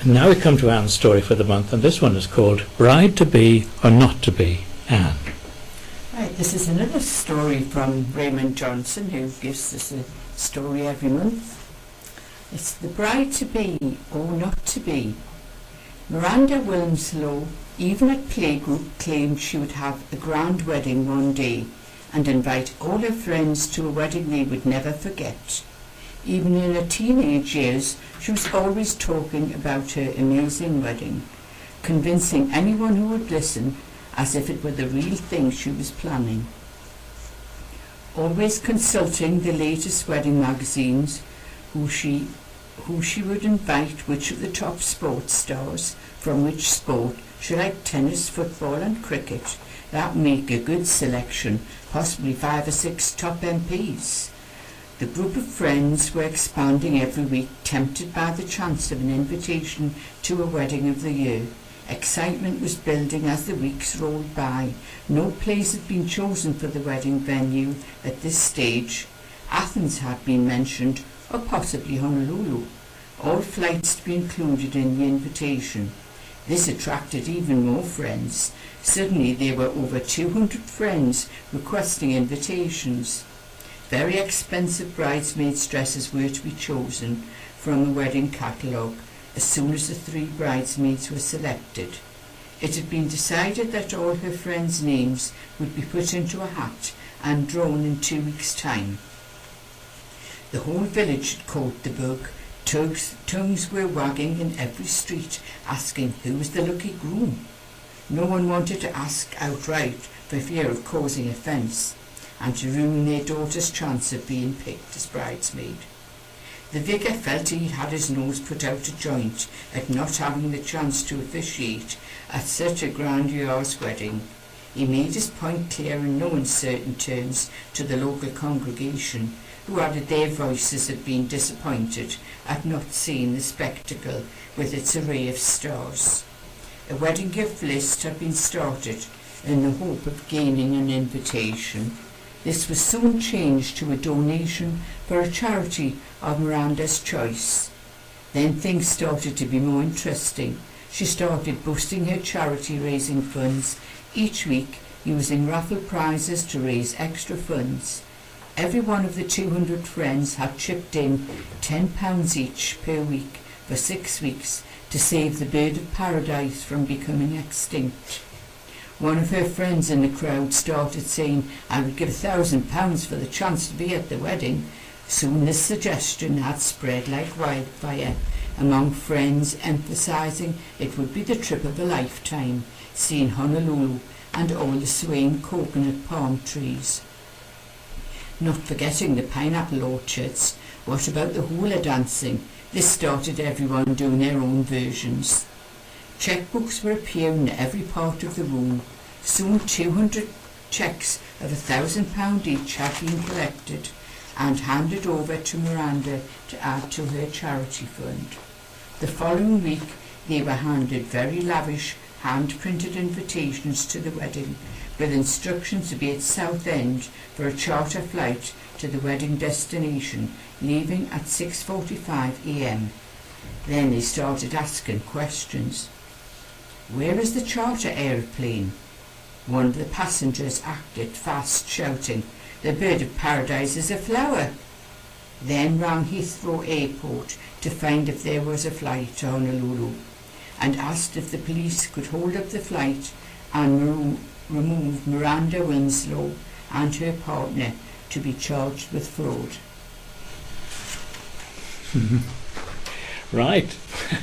And now we come to Anne's story for the month, and this one is called Bride to Be or Not to Be, Anne. Right, this is another story from Raymond Johnson, who gives us a story every month. It's The Bride to Be or Not to Be. Miranda Wilmslow, even at playgroup, claimed she would have a grand wedding one day and invite all her friends to a wedding they would never forget. Even in her teenage years, she was always talking about her amazing wedding, convincing anyone who would listen as if it were the real thing she was planning. Always consulting the latest wedding magazines, who she would invite, which of the top sports stars from which sport, she liked tennis, football and cricket. That make a good selection, possibly 5 or 6 top MPs. The group of friends were expanding every week, tempted by the chance of an invitation to a wedding of the year. Excitement was building as the weeks rolled by. No place had been chosen for the wedding venue at this stage. Athens had been mentioned, or possibly Honolulu. All flights to be included in the invitation. This attracted even more friends. Suddenly there were over 200 friends requesting invitations. Very expensive bridesmaids' dresses were to be chosen from the wedding catalogue as soon as the 3 bridesmaids were selected. It had been decided that all her friends' names would be put into a hat and drawn in 2 weeks' time. The whole village had caught the bug. Tongues were wagging in every street, asking who was the lucky groom. No one wanted to ask outright for fear of causing offence, and to ruin their daughter's chance of being picked as bridesmaid. The vicar felt he had his nose put out of joint at not having the chance to officiate at such a grandiose wedding. He made his point clear in no uncertain terms to the local congregation, who added their voices had been disappointed at not seeing the spectacle with its array of stars. A wedding gift list had been started in the hope of gaining an invitation. This was soon changed to a donation for a charity of Miranda's choice. Then things started to be more interesting. She started boosting her charity, raising funds each week, using raffle prizes to raise extra funds. Every one of the 200 friends had chipped in £10 each per week for 6 weeks to save the bird of paradise from becoming extinct. One of her friends in the crowd started saying, "I would give £1,000 for the chance to be at the wedding." Soon this suggestion had spread like wildfire among friends, emphasising it would be the trip of a lifetime, seeing Honolulu and all the swaying coconut palm trees. Not forgetting the pineapple orchards. What about the hula dancing? This started everyone doing their own versions. Checkbooks were appearing in every part of the room. Soon 200 cheques of £1,000 each had been collected and handed over to Miranda to add to her charity fund. The following week they were handed very lavish hand-printed invitations to the wedding, with instructions to be at Southend for a charter flight to the wedding destination, leaving at 6:45 a.m. Then they started asking questions. "Where is the charter aeroplane?" One of the passengers acted fast, shouting, "The bird of paradise is a flower." Then rang Heathrow Airport to find if there was a flight to Honolulu, and asked if the police could hold up the flight and remove Miranda Winslow and her partner to be charged with fraud. Right.